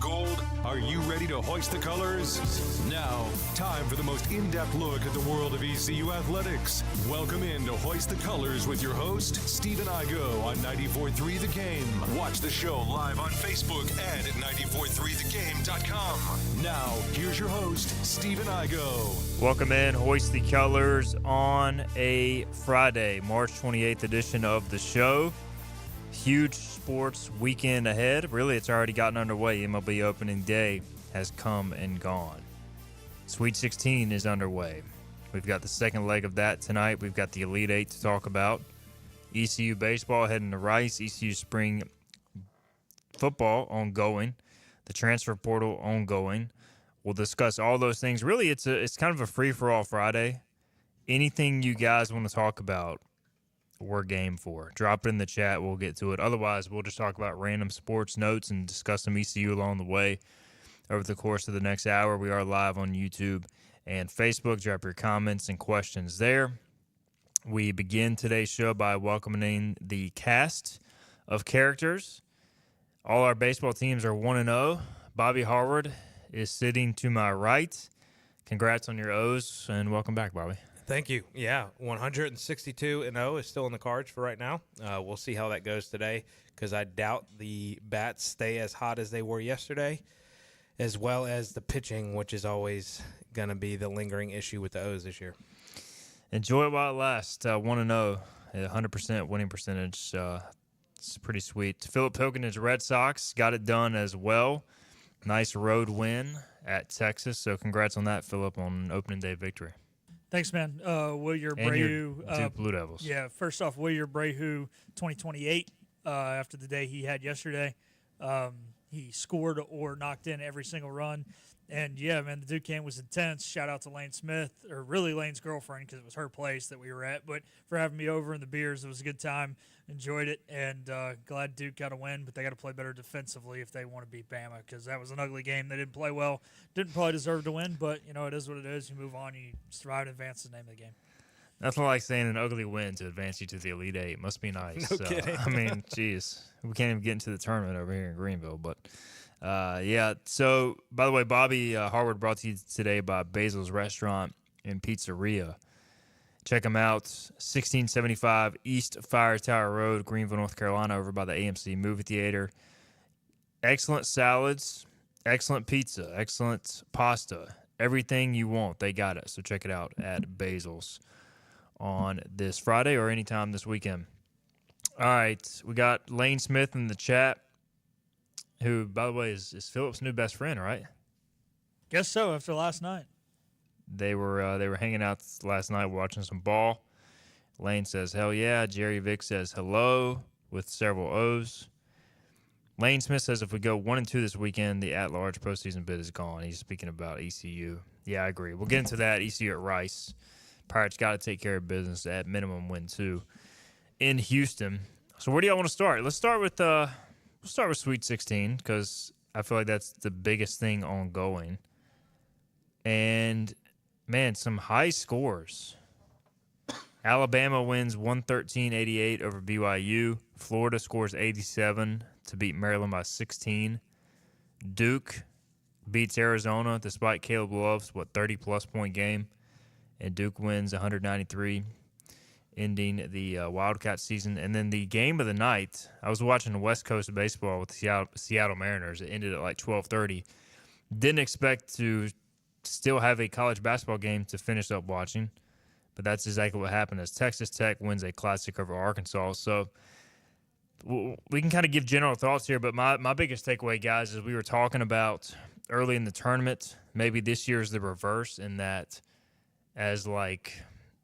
gold? Are you ready to hoist the colors? Now, time for the most in-depth look at the world of ECU athletics. Welcome in to Hoist the Colors with your host, Stephen Igo on 94.3 The Game. Watch the show live on Facebook and at 943thegame.com. Now, here's your host, Stephen Igo. Welcome in, Hoist the Colors on a Friday, March 28th edition of the show. Huge sports weekend ahead. Really, it's already gotten underway. MLB opening day has come and gone. Sweet 16 is underway. We've got the second leg of that tonight. We've got the Elite Eight to talk about. ECU baseball heading to Rice. ECU spring football ongoing. The transfer portal ongoing. We'll discuss all those things. Really, it's kind of a free-for-all Friday. Anything you guys want to talk about, we're game for. Drop it in the chat. We'll get to it. Otherwise, we'll just talk about random sports notes and discuss some ECU along the way over the course of the next hour. We are live on YouTube and Facebook. Drop your comments and questions there. We begin today's show by welcoming the cast of characters. All our baseball teams are 1-0. Bobby Harward is sitting to my right. Congrats on your O's, and welcome back, Bobby. Thank you. Yeah, 162-0 is still in the cards for right now. We'll see how that goes today because I doubt the bats stay as hot as they were yesterday, as well as the pitching, which is always going to be the lingering issue with the O's this year. Enjoy it while it lasts. 1-0, 100% winning percentage. It's pretty sweet. Philip Pilkington's Red Sox got it done as well. Nice road win at Texas. So congrats on that, Philip, on opening day victory. Thanks, man. Wilyer Abreu. Duke Blue Devils. Yeah, first off, Wilyer Abreu, 2028, after the day he had yesterday. He scored or knocked in every single run. And, yeah, man, the Duke game was intense. Shout out to Lane Smith, or really Lane's girlfriend because it was her place that we were at. But for having me over in the beers, it was a good time. Enjoyed it, and glad Duke got a win. But they got to play better defensively if they want to beat Bama because that was an ugly game. They didn't play well. Didn't probably deserve to win, but, you know, it is what it is. You move on. You survive and advance is the name of the game. Nothing like saying an ugly win to advance you to the Elite Eight. Must be nice. No kidding. I mean, geez. We can't even get into the tournament over here in Greenville. But, yeah. So, by the way, Bobby Harward brought to you today by Basil's Restaurant and Pizzeria. Check them out, 1675 East Fire Tower Road, Greenville, North Carolina, over by the AMC Movie Theater. Excellent salads, excellent pizza, excellent pasta. Everything you want, they got it. So check it out at Basil's on this Friday or anytime this weekend. All right, we got Lane Smith in the chat, who, by the way, is Philip's new best friend, right? Guess so after last night. They were hanging out last night watching some ball. Lane says, hell yeah. Jerry Vick says hello with several O's. Lane Smith says if we go 1-2 this weekend, the at-large postseason bid is gone. He's speaking about ECU. Yeah, I agree. We'll get into that. ECU at Rice. Pirates got to take care of business at minimum win 2 in Houston. So where do y'all want to start? Let's start with Sweet 16 because I feel like that's the biggest thing ongoing. And man, some high scores. Alabama wins 113-88 over BYU. Florida scores 87 to beat Maryland by 16. Duke beats Arizona despite Caleb Love's, 30-plus point game. And Duke wins 193, ending the Wildcat season. And then the game of the night, I was watching the West Coast of baseball with the Seattle Mariners. It ended at like 12:30. Didn't expect to still have a college basketball game to finish up watching, but that's exactly what happened as Texas Tech wins a classic over Arkansas. So we can kind of give general thoughts here, but my biggest takeaway, guys, is we were talking about early in the tournament, maybe this year is the reverse in that as like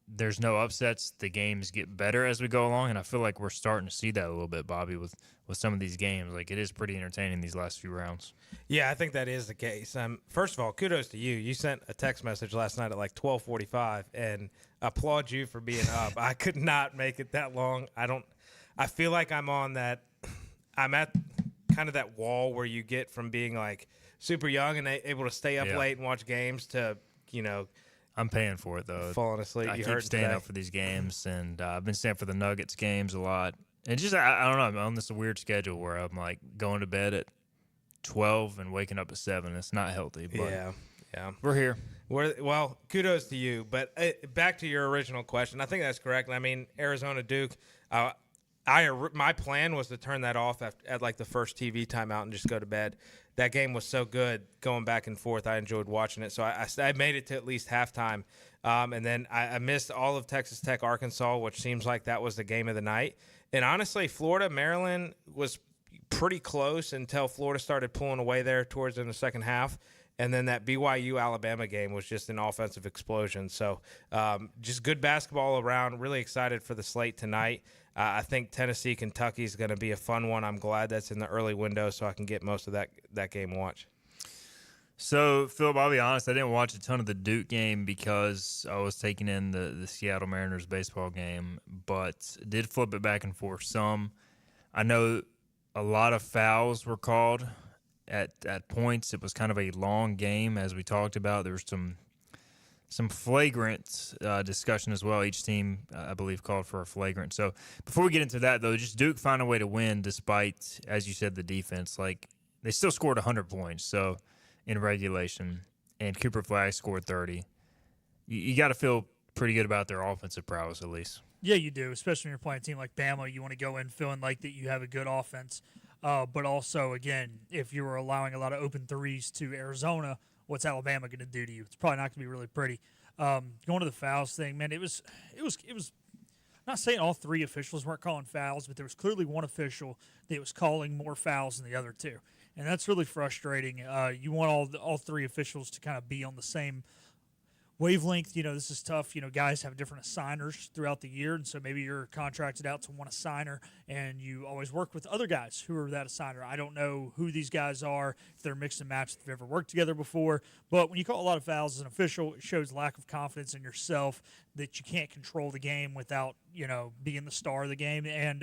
there's no upsets, the games get better as we go along, and I feel like we're starting to see that a little bit, Bobby, with some of these games. Like, it is pretty entertaining these last few rounds. Yeah, I think that is the case. First of all, kudos to you. You sent a text message last night at like 12:45, and applaud you for being up. I could not make it that long. I feel like I'm at kind of that wall where you get from being like super young and able to stay up late and watch games to, you know, I'm paying for it, though. Falling asleep. I keep staying up for these games, and I've been staying for the Nuggets games a lot. And just, I don't know, I'm on this weird schedule where I'm, like, going to bed at 12 and waking up at 7. It's not healthy, but Yeah. we're here. Well, kudos to you. But back to your original question, I think that's correct. I mean, Arizona Duke. My plan was to turn that off at like the first TV timeout and just go to bed. That game was so good, going back and forth. I enjoyed watching it, so I made it to at least halftime, and then I missed all of Texas Tech Arkansas, which seems like that was the game of the night. And honestly, Florida Maryland was pretty close until Florida started pulling away there towards in the second half. And then that BYU-Alabama game was just an offensive explosion. So just good basketball around. Really excited for the slate tonight. I think Tennessee-Kentucky is going to be a fun one. I'm glad that's in the early window so I can get most of that game watched. So, Philip, I'll be honest, I didn't watch a ton of the Duke game because I was taking in the Seattle Mariners baseball game, but did flip it back and forth some. I know a lot of fouls were called at points. It was kind of a long game, as we talked about. There was some flagrant discussion as well. Each team, I believe, called for a flagrant. So before we get into that, though, just Duke found a way to win despite, as you said, the defense. Like, they still scored 100 points so in regulation, and Cooper Flagg scored 30. You got to feel pretty good about their offensive prowess, at least. Yeah, you do, especially when you're playing a team like Bama. You want to go in feeling like that you have a good offense. But also, again, if you were allowing a lot of open threes to Arizona, what's Alabama going to do to you? It's probably not going to be really pretty. Going to the fouls thing, man, it was. I'm not saying all three officials weren't calling fouls, but there was clearly one official that was calling more fouls than the other two, and that's really frustrating. You want all three officials to kind of be on the same wavelength. This is tough. Guys have different assigners throughout the year, and so maybe you're contracted out to one assigner, and you always work with other guys who are that assigner. I don't know who these guys are, if they're mixed and matched, if they've ever worked together before, but when you call a lot of fouls as an official, it shows lack of confidence in yourself that you can't control the game without, being the star of the game, and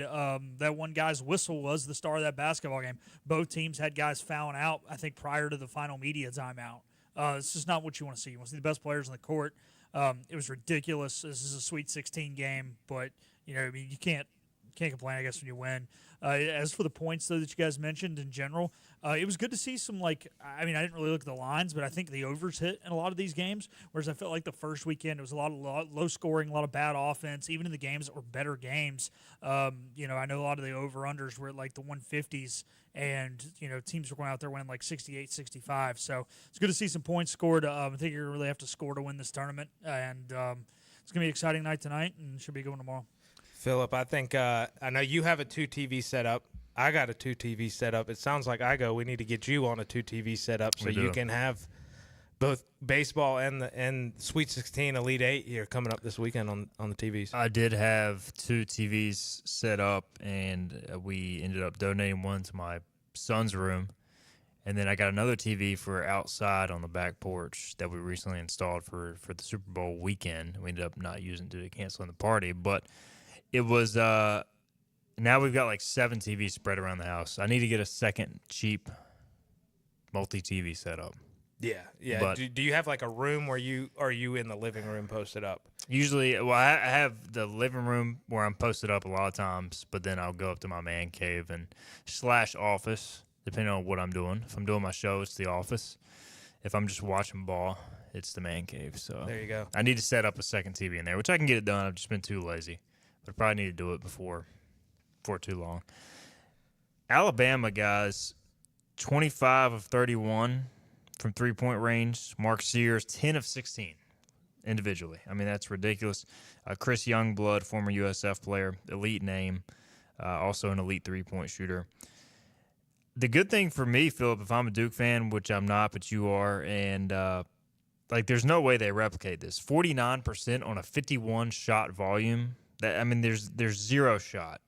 that one guy's whistle was the star of that basketball game. Both teams had guys fouling out, I think, prior to the final media timeout. It's just not what you want to see. You want to see the best players on the court. It was ridiculous. This is a Sweet 16 game, but you can't complain, I guess, when you win. As for the points, though, that you guys mentioned in general, it was good to see some, I didn't really look at the lines, but I think the overs hit in a lot of these games, whereas I felt like the first weekend it was a lot of low scoring, a lot of bad offense, even in the games that were better games. I know a lot of the over-unders were at like the 150s, and, teams were going out there winning like 68, 65. So it's good to see some points scored. I think you're going to really have to score to win this tournament, and it's going to be an exciting night tonight, and should be going tomorrow. Philip, I think I know you have a 2-TV setup. I got a 2-TV setup. It sounds like we need to get you on a 2-TV setup so you can have both baseball and Sweet 16 Elite 8 here coming up this weekend on the TVs. I did have 2 TVs set up, and we ended up donating one to my son's room. And then I got another TV for outside on the back porch that we recently installed for the Super Bowl weekend. We ended up not using it due to canceling the party, but it was now we've got like 7 TVs spread around the house. I need to get a second cheap multi-TV setup. Yeah. But do you have like a room where you in the living room posted up? Usually, well, I have the living room where I'm posted up a lot of times, but then I'll go up to my man cave and / office, depending on what I'm doing. If I'm doing my show, it's the office. If I'm just watching ball, it's the man cave. So there you go. I need to set up a second TV in there, which I can get it done. I've just been too lazy. But I probably need to do it before too long. Alabama, guys, 25 of 31 from three-point range. Mark Sears, 10 of 16 individually. I mean, that's ridiculous. Chris Youngblood, former USF player, elite name, also an elite three-point shooter. The good thing for me, Philip, if I'm a Duke fan, which I'm not, but you are, and there's no way they replicate this. 49% on a 51-shot volume. There's zero shot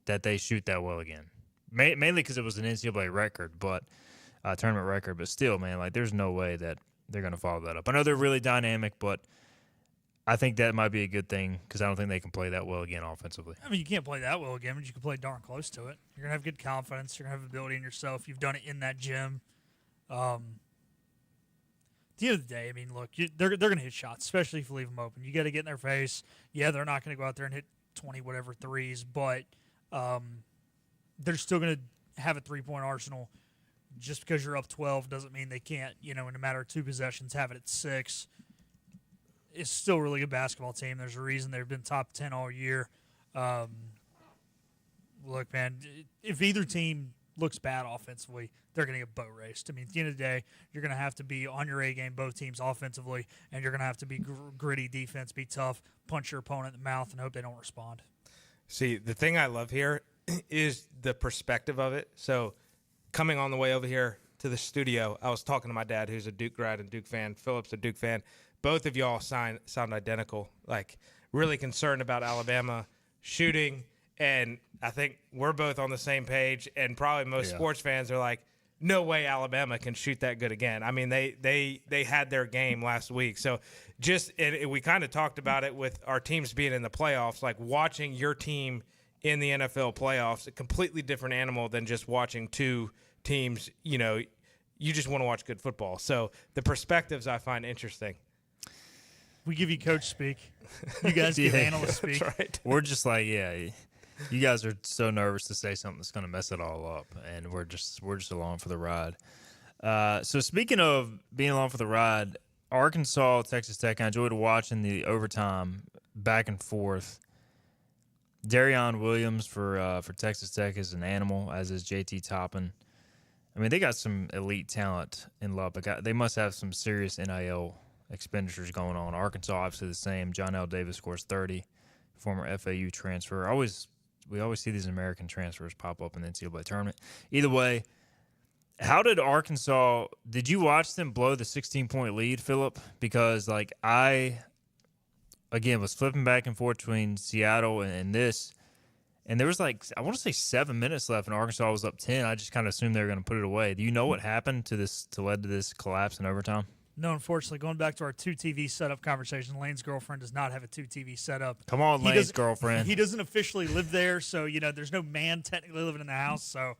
that they shoot that well again. Mainly because it was an NCAA record, tournament record. But still, man, there's no way that they're going to follow that up. I know they're really dynamic, but I think that might be a good thing because I don't think they can play that well again offensively. I mean, you can't play that well again, but you can play darn close to it. You're going to have good confidence. You're going to have ability in yourself. You've done it in that gym. At the end of the day, I mean, look, they're going to hit shots, especially if you leave them open. You got to get in their face. Yeah, they're not going to go out there and hit 20 whatever threes, but they're still going to have a three-point arsenal. just because you're up 12 doesn't mean they can't, in a matter of 2 possessions, have it at 6. It's still a really good basketball team. There's a reason they've been top 10 all year. Look, man, if either team looks bad offensively, they're going to get boat raced. I mean, at the end of the day, you're going to have to be on your A game, both teams offensively, and you're going to have to be gritty defense, be tough, punch your opponent in the mouth, and hope they don't respond. See, the thing I love here is the perspective of it. So coming on the way over here to the studio, I was talking to my dad, who's a Duke grad and Duke fan. Philip's a Duke fan. Both of y'all sound identical, like really concerned about Alabama shooting. And I think we're both on the same page. And probably most sports fans are like, no way Alabama can shoot that good again. I mean, they had their game last week. So we kind of talked about it with our teams being in the playoffs, like watching your team in the NFL playoffs, a completely different animal than just watching two teams. You just want to watch good football. So the perspectives I find interesting. We give you coach speak. You guys give analyst speak. That's right. We're just like, you guys are so nervous to say something that's going to mess it all up, and we're just along for the ride. So speaking of being along for the ride, Arkansas, Texas Tech, I enjoyed watching the overtime back and forth. Darion Williams for Texas Tech is an animal, as is JT Toppin. I mean, they got some elite talent in Lubbock. They must have some serious NIL expenditures going on. Arkansas, obviously the same. John L. Davis scores 30, former FAU transfer. We always see these American transfers pop up in the NCAA tournament. Either way, how did Arkansas – did you watch them blow the 16-point lead, Philip? Because, I, again, was flipping back and forth between Seattle and this, and there was, I want to say 7 minutes left, and Arkansas was up 10. I just kind of assumed they were going to put it away. Do you know what happened to lead to this collapse in overtime? No, unfortunately, going back to our 2 TV setup conversation, Lane's girlfriend does not have a 2 TV setup. Come on, Lane's girlfriend. He doesn't officially live there, so there's no man technically living in the house. So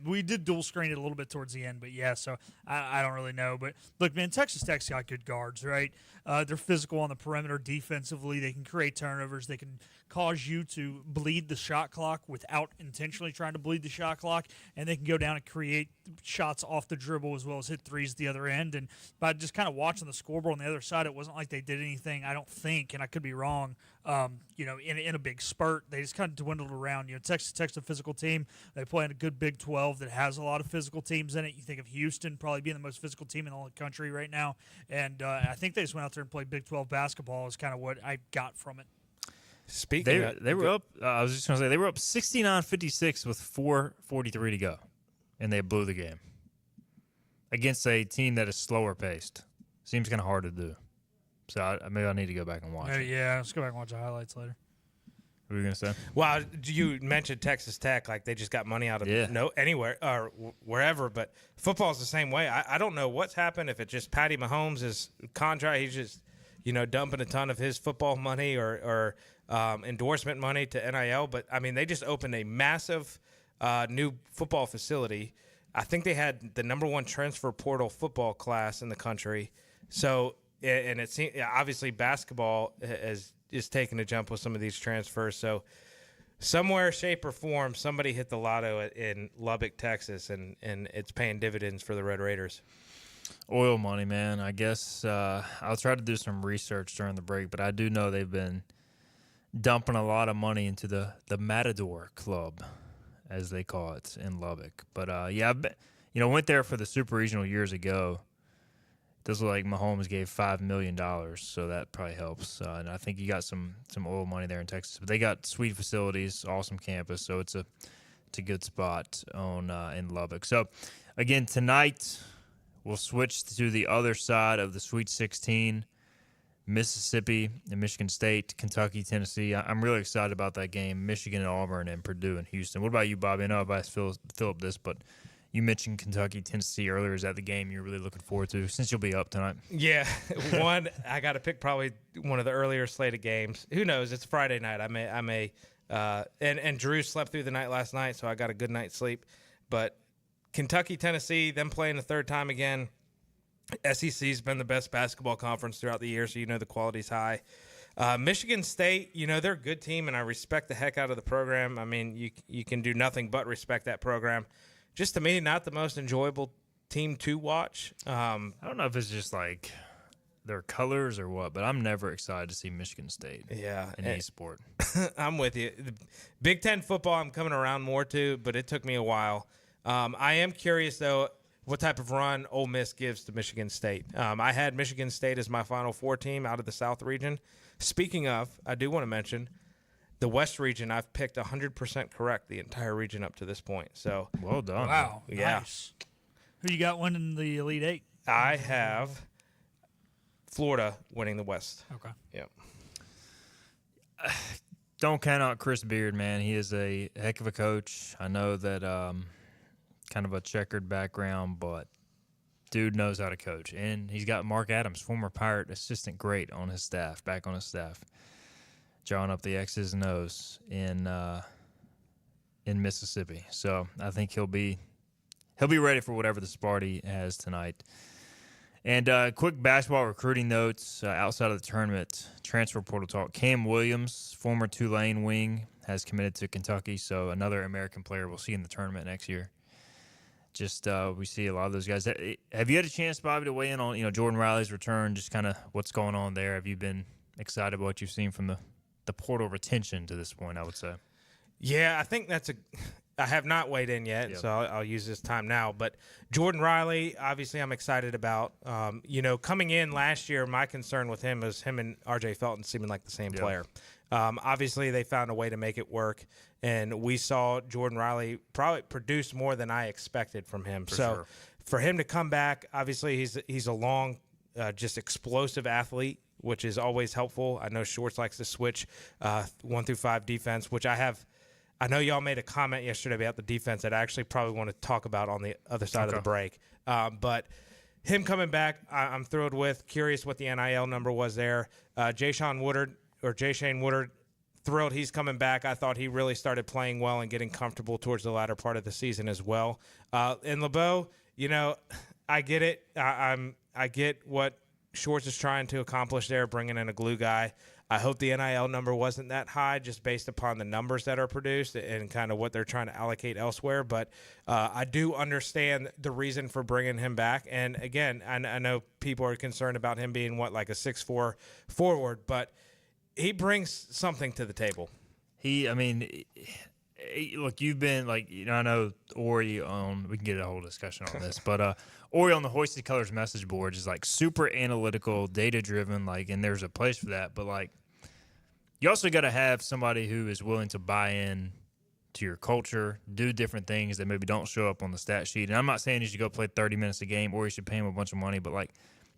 we did dual screen it a little bit towards the end, but so I don't really know. But look, man, Texas Tech's got good guards, right? They're physical on the perimeter defensively. They can create turnovers. They can cause you to bleed the shot clock without intentionally trying to bleed the shot clock, and they can go down and create shots off the dribble as well as hit threes at the other end. And by just kind of watching the scoreboard on the other side, it wasn't like they did anything, I don't think, and I could be wrong, in a big spurt. They just kind of dwindled around. Texas Tech's a physical team. They play in a good Big 12 that has a lot of physical teams in it. You think of Houston probably being the most physical team in the whole country right now. And I think they just went out there and played Big 12 basketball is kind of what I got from it. They were up. I was just going to say they were up 69-56 with 4:43 to go, and they blew the game against a team that is slower paced. Seems kind of hard to do. So maybe I need to go back and watch it. Yeah, let's go back and watch the highlights later. What were you going to say? Well, you mentioned Texas Tech, like they just got money out of anywhere or wherever, but football's the same way. I don't know what's happened, if it's just Patty Mahomes' contract, he's just dumping a ton of his football money or endorsement money to NIL, but I mean they just opened a massive new football facility. I think they had the #1 transfer portal football class in the country. So, and it seems obviously basketball is taking a jump with some of these transfers. So, somewhere, shape, or form, somebody hit the lotto in Lubbock, Texas, and it's paying dividends for the Red Raiders. Oil money, man. I guess I'll try to do some research during the break, but I do know they've been dumping a lot of money into the Matador Club, as they call it in Lubbock. But went there for the Super Regional years ago. This was like Mahomes gave $5 million, so that probably helps. And I think you got some oil money there in Texas. But they got sweet facilities, awesome campus, so it's a good spot in Lubbock. So again, tonight we'll switch to the other side of the Sweet 16. Mississippi and Michigan State, Kentucky, Tennessee. I'm really excited about that game. Michigan and Auburn and Purdue and Houston. What about you, Bobby? I know I've asked Philip this, but you mentioned Kentucky, Tennessee earlier. Is that the game you're really looking forward to since you'll be up tonight? Yeah. I got to pick probably one of the earlier slated games. Who knows? It's Friday night. I may and Drew slept through the night last night, so I got a good night's sleep. But Kentucky, Tennessee, them playing the third time again. SEC's been the best basketball conference throughout the year, so the quality's high. Michigan State, they're a good team, and I respect the heck out of the program. I mean, you can do nothing but respect that program. just to me, not the most enjoyable team to watch. I don't know if it's just like their colors or what, but I'm never excited to see Michigan State. Yeah, in any sport. I'm with you. The Big Ten football, I'm coming around more to, but it took me a while. I am curious though, what type of run Ole Miss gives to Michigan State. I had Michigan State as my Final Four team out of the South region. Speaking of, I do want to mention the West region. I've picked 100% correct the entire region up to this point. So well done. Wow. Yeah. Nice. Who you got winning the Elite Eight? I have Florida winning the West. Okay. Yeah. Don't count out Chris Beard, man. He is a heck of a coach. I know that kind of a checkered background, but dude knows how to coach. And he's got Mark Adams, former Pirate assistant great on his staff, back on his staff, drawing up the X's and O's in Mississippi. So I think he'll be ready for whatever the Sparty has tonight. And quick basketball recruiting notes outside of the tournament. Transfer portal talk. Cam Williams, former Tulane wing, has committed to Kentucky, so another American player we'll see in the tournament next year. Just we see a lot of those guys. Have you had a chance, Bobby, to weigh in on Jordan Riley's return, just kind of what's going on there? Have you been excited about what you've seen from the portal retention to this point, I would say? Yeah, I think I have not weighed in yet, so I'll use this time now. But Jordan Riley, obviously I'm excited about. Coming in last year, my concern with him was him and R.J. Felton seeming like the same player. Obviously, they found a way to make it work, and we saw Jordan Riley probably produce more than I expected from him. For him to come back, obviously he's a long, just explosive athlete, which is always helpful. I know Shorts likes to switch 1 through 5 defense, which I know y'all made a comment yesterday about the defense that I actually probably want to talk about on the other side of the break. But him coming back, I'm thrilled with. Curious what the NIL number was there. Jashane Woodard, thrilled he's coming back. I thought he really started playing well and getting comfortable towards the latter part of the season as well. And LeBeau, I get it. I get what Shorts is trying to accomplish there, bringing in a glue guy. I hope the NIL number wasn't that high just based upon the numbers that are produced and kind of what they're trying to allocate elsewhere. But I do understand the reason for bringing him back. And, again, I know people are concerned about him being, like a 6'4" forward, but he brings something to the table. Look, you've been I know Ori we can get a whole discussion on this, but Ori on the Hoisted Colors message board is super analytical, data driven, and there's a place for that. But you also got to have somebody who is willing to buy in to your culture, do different things that maybe don't show up on the stat sheet. And I'm not saying you should go play 30 minutes a game or you should pay him a bunch of money, but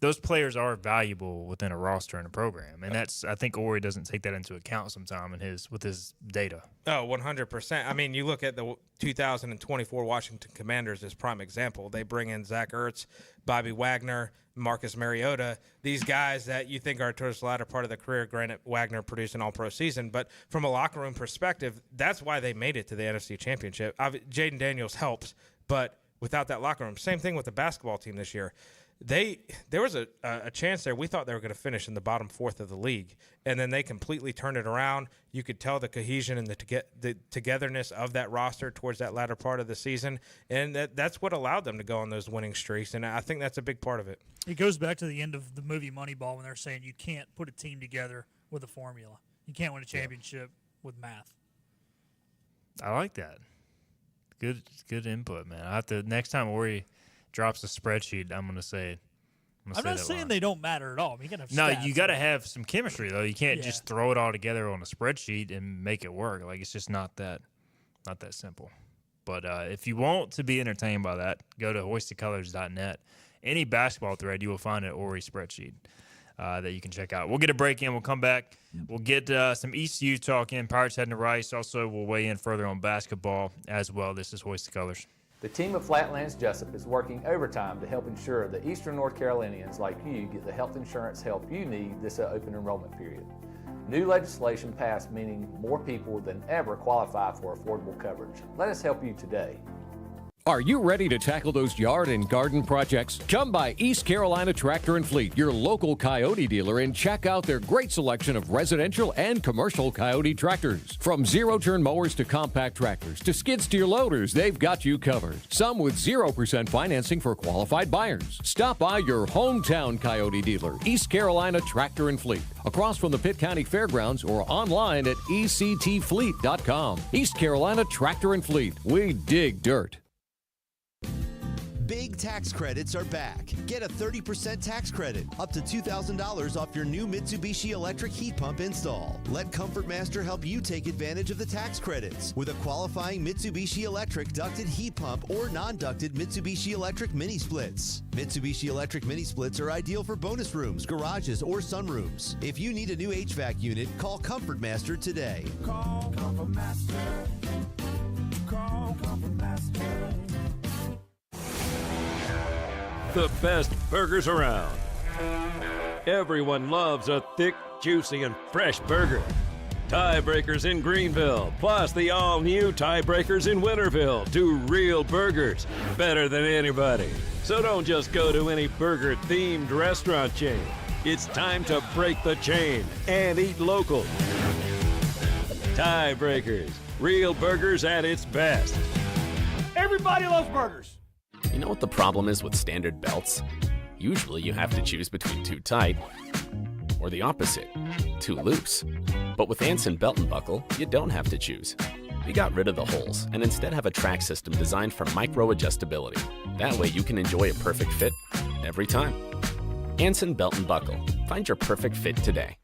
those players are valuable within a roster and a program, and I think Ori doesn't take that into account sometimes with his data. Oh, 100%. You look at the 2024 Washington Commanders as prime example. They bring in Zach Ertz, Bobby Wagner, Marcus Mariota, these guys that you think are towards the latter part of their career. Granted, Wagner produced an all-pro season, but from a locker room perspective, that's why they made it to the NFC Championship. Jaden Daniels helps, but without that locker room, same thing with the basketball team this year. There was a chance there. We thought they were going to finish in the bottom fourth of the league, and then they completely turned it around. You could tell the cohesion and the togetherness of that roster towards that latter part of the season, and that's what allowed them to go on those winning streaks, and I think that's a big part of it. It goes back to the end of the movie Moneyball when they're saying you can't put a team together with a formula. You can't win a championship with math. I like that. Good input, man. I have to next time Ori drops a spreadsheet, I'm going to say it. I'm not saying they don't matter at all. You gotta have stats. You got to have some chemistry, though. You can't just throw it all together on a spreadsheet and make it work. It's just not that simple. But if you want to be entertained by that, go to hoistedcolors.net. Any basketball thread, you will find an Ori spreadsheet that you can check out. We'll get a break in. We'll come back. We'll get some ECU talk in. Pirates heading to Rice. Also, we'll weigh in further on basketball as well. This is Hoisted Colors. The team of Flatlands Jessup is working overtime to help ensure that Eastern North Carolinians like you get the health insurance help you need this open enrollment period. New legislation passed meaning more people than ever qualify for affordable coverage. Let us help you today. Are you ready to tackle those yard and garden projects? Come by East Carolina Tractor and Fleet, your local Coyote dealer, and check out their great selection of residential and commercial Coyote tractors. From zero-turn mowers to compact tractors to skid steer loaders, they've got you covered. Some with 0% financing for qualified buyers. Stop by your hometown Coyote dealer, East Carolina Tractor and Fleet, across from the Pitt County Fairgrounds, or online at ectfleet.com. East Carolina Tractor and Fleet. We dig dirt. Big tax credits are back. Get a 30% tax credit, up to $2,000 off your new Mitsubishi electric heat pump install. Let Comfort Master help you take advantage of the tax credits with a qualifying Mitsubishi electric ducted heat pump or non-ducted Mitsubishi electric mini splits. Mitsubishi electric mini splits are ideal for bonus rooms, garages, or sunrooms. If you need a new HVAC unit, call Comfort Master today. Call Comfort Master. Call Comfort Master. The best burgers around. Everyone loves a thick, juicy, and fresh burger. Tiebreakers in Greenville, plus the all-new Tiebreakers in Winterville. Do real burgers better than anybody. So don't just go to any burger-themed restaurant chain. It's time to break the chain and eat local. Tiebreakers, real burgers at its best. Everybody loves burgers. You know what the problem is with standard belts? Usually you have to choose between too tight or the opposite, too loose. But with Anson Belt and Buckle, you don't have to choose. We got rid of the holes and instead have a track system designed for micro adjustability. That way you can enjoy a perfect fit every time. Anson Belt and Buckle. Find your perfect fit today.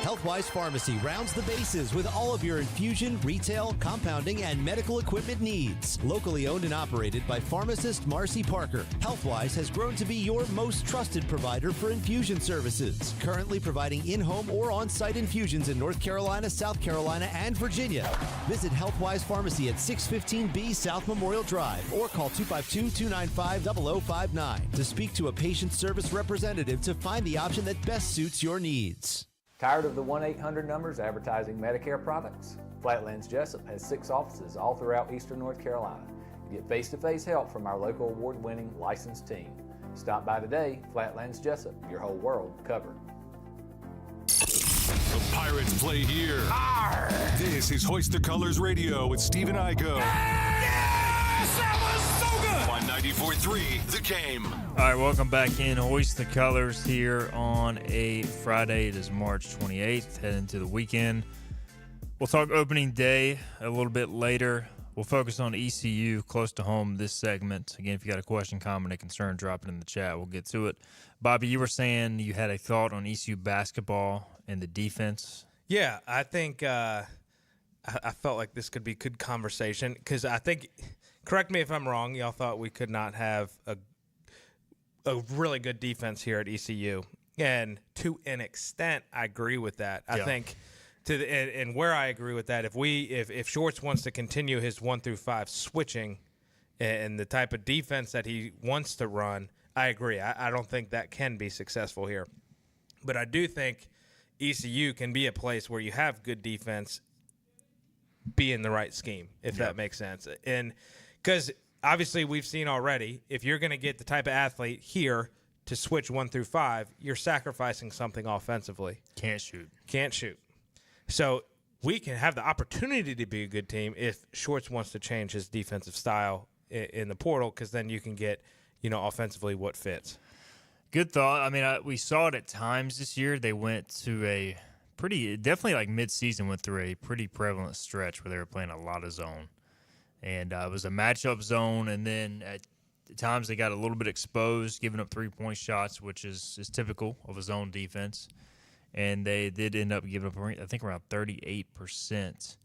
Healthwise Pharmacy rounds the bases with all of your infusion, retail, compounding, and medical equipment needs. Locally owned and operated by pharmacist Marcy Parker, Healthwise has grown to be your most trusted provider for infusion services. Currently providing in-home or on-site infusions in North Carolina, South Carolina, and Virginia. Visit Healthwise Pharmacy at 615B South Memorial Drive or call 252-295-0059 to speak to a patient service representative to find the option that best suits your needs. Tired of the 1-800 numbers advertising Medicare products? Flatlands Jessup has 6 offices all throughout eastern North Carolina. You get face-to-face help from our local award-winning licensed team. Stop by today. Flatlands Jessup, your whole world covered. The Pirates play here. Arr! This is Hoist the Colors Radio with Steve and Igo. Yes! That was so good! On 94.3, The Game. All right, welcome back in. Hoist the Colors here on a Friday. It is March 28th, heading into the weekend. We'll talk opening day a little bit later. We'll focus on ECU close to home this segment. Again, if you got a question, comment, or concern, drop it in the chat. We'll get to it. Bobby, you were saying you had a thought on ECU basketball and the defense. Yeah, I think I felt like this could be good conversation because I think, correct me if I'm wrong, y'all thought we could not have a really good defense here at ECU. And to an extent, I agree with that. I think and where I agree with that, if Shorts wants to continue his 1 through 5 switching and the type of defense that he wants to run, I agree. I don't think that can be successful here. But I do think ECU can be a place where you have good defense be in the right scheme, if that makes sense. And because obviously we've seen already, if you're going to get the type of athlete here to switch 1 through 5, you're sacrificing something offensively. Can't shoot. So we can have the opportunity to be a good team if Shorts wants to change his defensive style in the portal, because then you can get, offensively what fits. Good thought. I mean, we saw it at times this year. They went to definitely like mid-season, went through a pretty prevalent stretch where they were playing a lot of zone. And it was a matchup zone, and then at times they got a little bit exposed, giving up three-point shots, which is typical of a zone defense. And they did end up giving up, I think, around 38%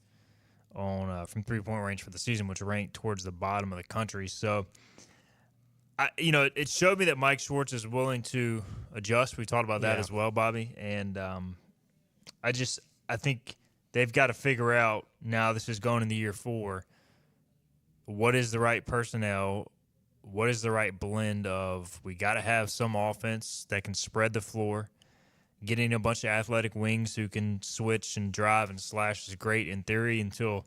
from three-point range for the season, which ranked towards the bottom of the country. So, it showed me that Mike Schwartz is willing to adjust. We talked about that as well, Bobby. And I think they've got to figure out, now this is going into year 4, what is the right personnel, what is the right blend of, we got to have some offense that can spread the floor, getting a bunch of athletic wings who can switch and drive and slash is great in theory until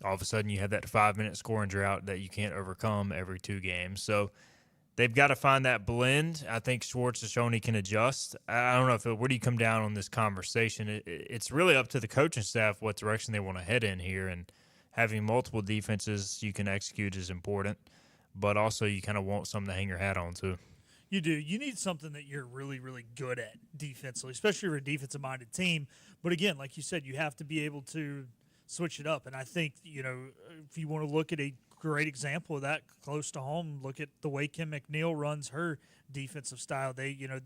all of a sudden you have that 5-minute scoring drought that you can't overcome every 2 games. So they've got to find that blend. I think Schwartz has shown he can adjust. I don't know where do you come down on this conversation? It's really up to the coaching staff what direction they want to head in here, and having multiple defenses you can execute is important, but also you kind of want something to hang your hat on too. You do. You need something that you're really, really good at defensively, especially if you're a defensive-minded team. But again, like you said, you have to be able to switch it up. And I think, if you want to look at a great example of that close to home, look at the way Kim McNeil runs her defensive style.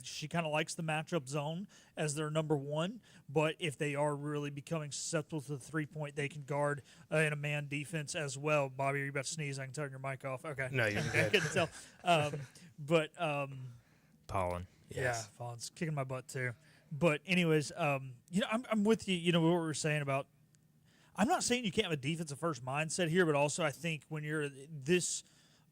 She kind of likes the matchup zone as their number one, but if they are really becoming susceptible to the 3-point, they can guard in a man defense as well. Bobby, are you about to sneeze? I can turn your mic off. Okay. No, you're good. I couldn't tell. But Pollen. yeah, pollen's kicking my butt too. But anyways, I'm with you. What we were saying about. I'm not saying you can't have a defensive first mindset here, but also I think when you're this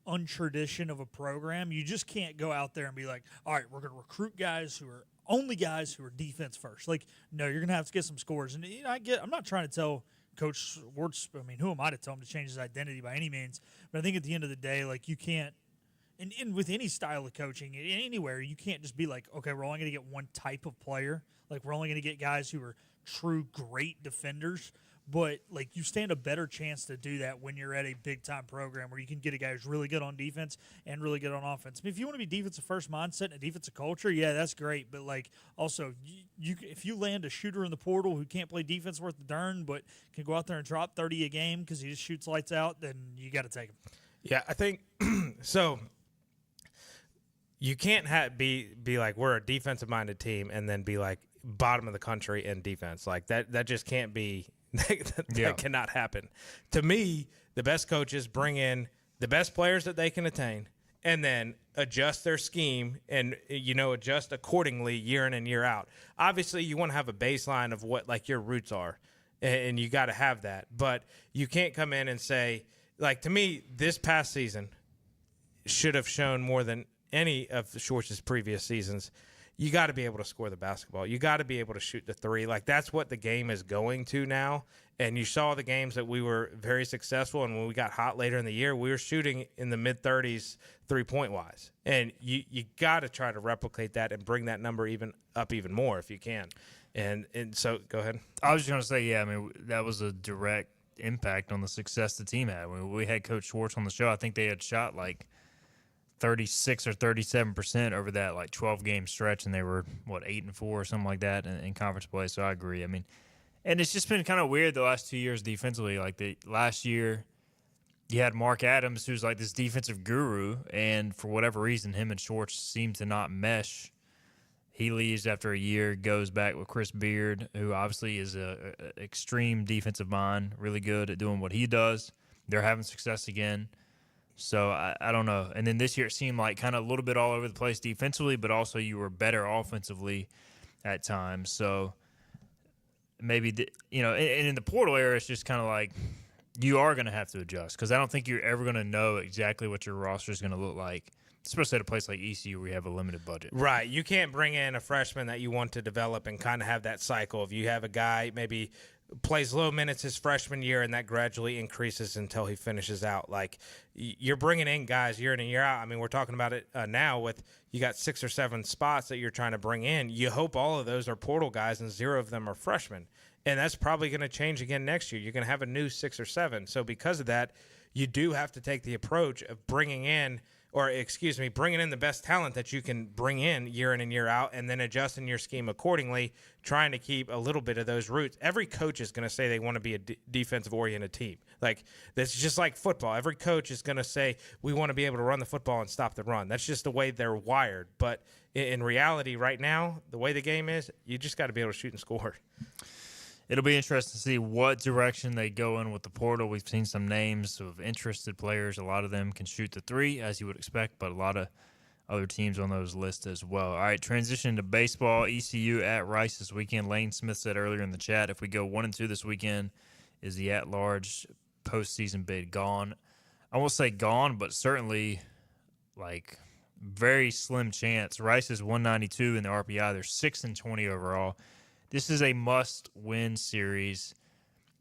untradition of a program, you just can't go out there and be like, all right, we're going to recruit guys who are defense first. Like, no, you're going to have to get some scores. And I'm not trying to tell Coach Schwartz. I mean, who am I to tell him to change his identity by any means? But I think at the end of the day, like, you can't. And with any style of coaching, anywhere, you can't just be like, okay, we're only going to get one type of player. Like, we're only going to get guys who are true great defenders. But, like, you stand a better chance to do that when you're at a big-time program where you can get a guy who's really good on defense and really good on offense. I mean, if you want to be defensive-first mindset and a defensive culture, yeah, that's great. But, like, also, if you land a shooter in the portal who can't play defense worth the darn but can go out there and drop 30 a game because he just shoots lights out, then you got to take him. Yeah, I think so. You can't be like, we're a defensive-minded team and then be like bottom of the country in defense. Like, that just can't be – that cannot happen. To me, the best coaches bring in the best players that they can attain and then adjust their scheme and, adjust accordingly year in and year out. Obviously, you want to have a baseline of what, like, your roots are, and you got to have that. But you can't come in and say – like, to me, this past season should have shown more than – any of the Schwartz's previous seasons, you got to be able to score the basketball. You got to be able to shoot the three. Like, that's what the game is going to now. And you saw the games that we were very successful, and when we got hot later in the year, we were shooting in the mid-30s three-point-wise. And you got to try to replicate that and bring that number even more if you can. And so go ahead. I was just going to say, yeah, I mean, that was a direct impact on the success the team had. When we had Coach Schwartz on the show, I think they had shot like 36 or 37% over that like 12-game stretch, and they were 8-4 or something like that in conference play. So I agree. I mean, and it's just been kind of weird the last 2 years defensively. Like the last year, you had Mark Adams, who's like this defensive guru, and for whatever reason, him and Schwartz seem to not mesh. He leaves after a year, goes back with Chris Beard, who obviously is a extreme defensive mind, really good at doing what he does. They're having success again. So I don't know. And then this year it seemed like kind of a little bit all over the place defensively, but also you were better offensively at times. So maybe, and in the portal era, it's just kind of like you are going to have to adjust because I don't think you're ever going to know exactly what your roster is going to look like, especially at a place like ECU where you have a limited budget. Right. You can't bring in a freshman that you want to develop and kind of have that cycle. If you have a guy maybe – plays low minutes his freshman year, and that gradually increases until he finishes out. Like, you're bringing in guys year in and year out. I mean, we're talking about it now with you got 6 or 7 spots that you're trying to bring in. You hope all of those are portal guys and 0 of them are freshmen. And that's probably going to change again next year. You're going to have a new 6 or 7. So because of that, you do have to take the approach of bringing in the best talent that you can bring in and year out, and then adjusting your scheme accordingly, trying to keep a little bit of those roots. Every coach is going to say they want to be a defensive-oriented team. Like, that's just like football. Every coach is going to say, we want to be able to run the football and stop the run. That's just the way they're wired. But in reality, right now, the way the game is, you just got to be able to shoot and score. It'll be interesting to see what direction they go in with the portal. We've seen some names of interested players. A lot of them can shoot the three, as you would expect, but a lot of other teams on those lists as well. All right, transition to baseball. ECU at Rice this weekend. Lane Smith said earlier in the chat, if we go 1-2 this weekend, is the at-large postseason bid gone? I won't say gone, but certainly, like, very slim chance. Rice is 192 in the RPI. They're 6-20 overall. This is a must-win series.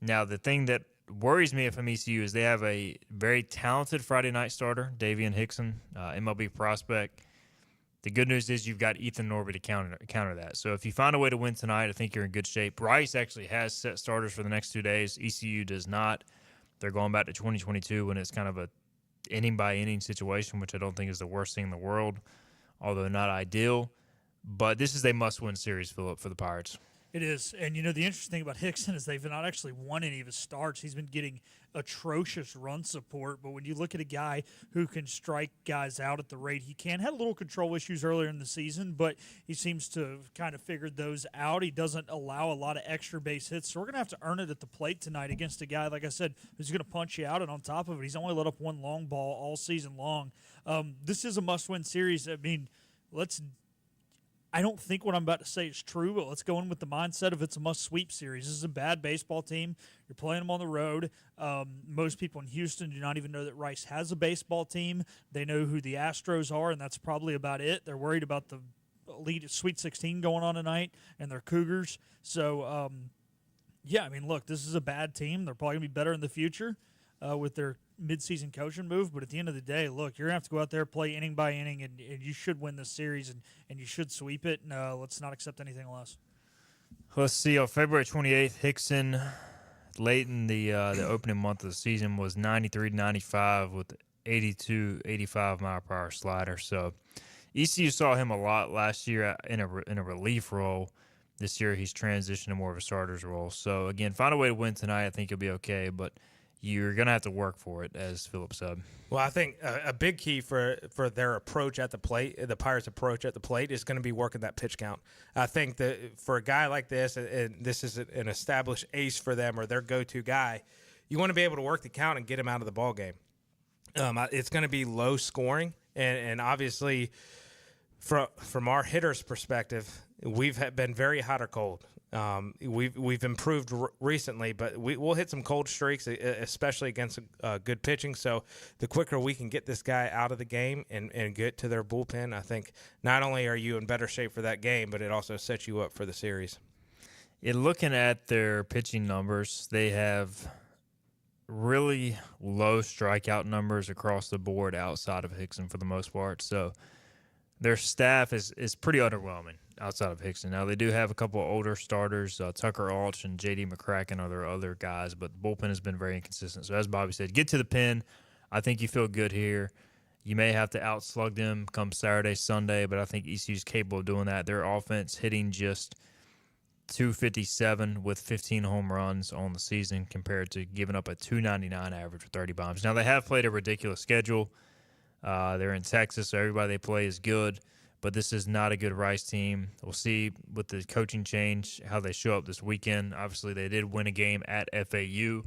Now, the thing that worries me from ECU is they have a very talented Friday night starter, Davian Hickson, MLB prospect. The good news is you've got Ethan Norby to counter that. So if you find a way to win tonight, I think you're in good shape. Rice actually has set starters for the next 2 days. ECU does not. They're going back to 2022 when it's kind of a inning-by-inning situation, which I don't think is the worst thing in the world, although not ideal. But this is a must-win series, Philip, for the Pirates. It is. And, the interesting thing about Hickson is they've not actually won any of his starts. He's been getting atrocious run support. But when you look at a guy who can strike guys out at the rate he can, had a little control issues earlier in the season, but he seems to have kind of figured those out. He doesn't allow a lot of extra base hits. So we're going to have to earn it at the plate tonight against a guy, like I said, who's going to punch you out. And on top of it, he's only let up one long ball all season long. This is a must-win series. I mean, I don't think what I'm about to say is true, but let's go in with the mindset of it's a must-sweep series. This is a bad baseball team. You're playing them on the road. Most people in Houston do not even know that Rice has a baseball team. They know who the Astros are, and that's probably about it. They're worried about the Sweet 16 going on tonight and their Cougars. So, look, this is a bad team. They're probably going to be better in the future with their midseason coaching move, but at the end of the day, look, you're going to have to go out there, play inning by inning, and you should win this series, and you should sweep it. No, let's not accept anything less. Let's see. On February 28th, Hickson, late in the opening month of the season, was 93-95 with 82, 85 mile per hour slider. So ECU saw him a lot last year in a relief role. This year, he's transitioned to more of a starter's role. So again, find a way to win tonight. I think you'll be okay, but you're going to have to work for it, as Philip said. Well, I think a big key for their approach at the plate, the Pirates' approach at the plate, is going to be working that pitch count. I think that for a guy like this, and this is an established ace for them or their go-to guy, you want to be able to work the count and get him out of the ball game. It's going to be low scoring, and obviously from our hitter's perspective, we've been very hot or cold. We've improved recently, but we'll hit some cold streaks, especially against good pitching. So the quicker we can get this guy out of the game and get to their bullpen, I think not only are you in better shape for that game, but it also sets you up for the series. In looking at their pitching numbers, they have really low strikeout numbers across the board outside of Hickson for the most part. So their staff is pretty underwhelming outside of Hickson. Now, they do have a couple of older starters. Tucker Alch and J.D. McCracken are their other guys, but the bullpen has been very inconsistent. So as Bobby said, get to the pen. I think you feel good here. You may have to outslug them come Saturday, Sunday, but I think ECU's capable of doing that. Their offense hitting just .257 with 15 home runs on the season compared to giving up a .299 average with 30 bombs. Now, they have played a ridiculous schedule. They're in Texas, so everybody they play is good. But this is not a good Rice team. We'll see with the coaching change how they show up this weekend. Obviously, they did win a game at FAU,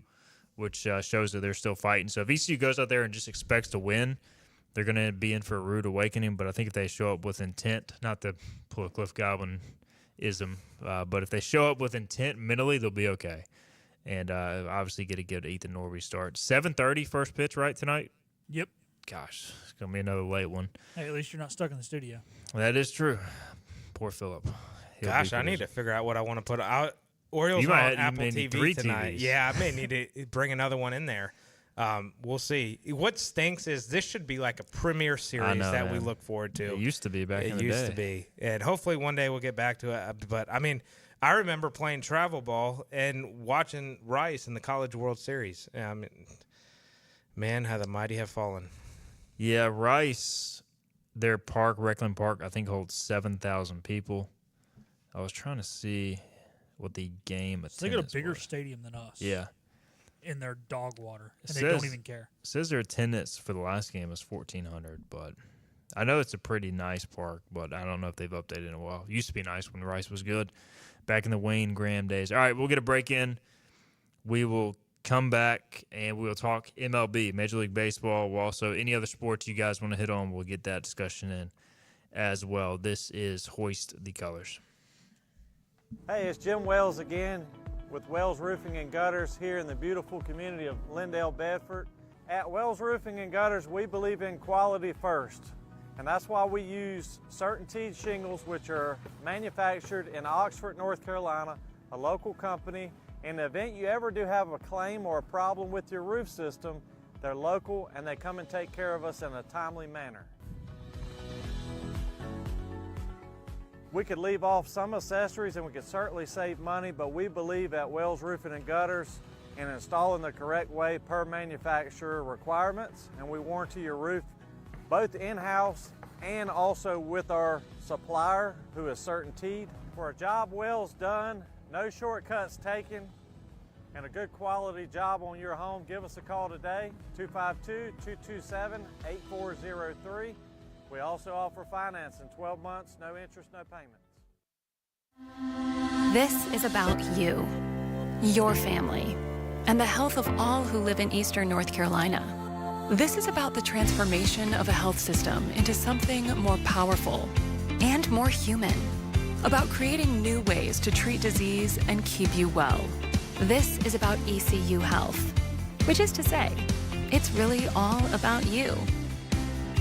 which shows that they're still fighting. So if ECU goes out there and just expects to win, they're going to be in for a rude awakening. But I think if they show up with intent, not to pull a Cliff Godwin-ism, but if they show up with intent mentally, they'll be okay. And obviously get a good Ethan Norby start. 7:30 first pitch, right, tonight? Yep. Gosh, it's going to be another late one. Hey, at least you're not stuck in the studio. That is true. Poor Philip. Gosh, I need to figure out what I want to put out. Orioles on Apple TV tonight. TVs. Yeah, I may need to bring another one in there. We'll see. What stinks is this should be like a premier series that we look forward to. It used to be back in the day. It used to be. And hopefully one day we'll get back to it. But, I mean, I remember playing travel ball and watching Rice in the College World Series. I mean, man, how the mighty have fallen. Yeah, Rice, their park, Reckland Park, I think holds 7,000 people. I was trying to see what the game attendance They got a bigger was. stadium than us. Yeah. In their dog water. And they don't even care. It says their attendance for the last game was 1,400, but I know it's a pretty nice park, but I don't know if they've updated in a while. It used to be nice when Rice was good back in the Wayne Graham days. All right, we'll get a break in. We will come back and we'll talk MLB, Major League Baseball. We'll also, any other sports you guys want to hit on, we'll get that discussion in as well. This is Hoist the Colors. Hey, it's Jim Wells again with Wells Roofing and Gutters here in the beautiful community of Lindale, Bedford. At Wells Roofing and Gutters, we believe in quality first. And that's why we use CertainTeed shingles, which are manufactured in Oxford, North Carolina, a local company. In the event you ever do have a claim or a problem with your roof system, they're local and they come and take care of us in a timely manner. We could leave off some accessories and we could certainly save money, but we believe at Wells Roofing and Gutters in installing the correct way per manufacturer requirements, and we warranty your roof both in-house and also with our supplier, who is CertainTeed. For a job Wells done, no shortcuts taken, and a good quality job on your home, give us a call today, 252-227-8403. We also offer financing, 12 months, no interest, no payments. This is about you, your family, and the health of all who live in Eastern North Carolina. This is about the transformation of a health system into something more powerful and more human, about creating new ways to treat disease and keep you well. This is about ECU Health, which is to say, it's really all about you.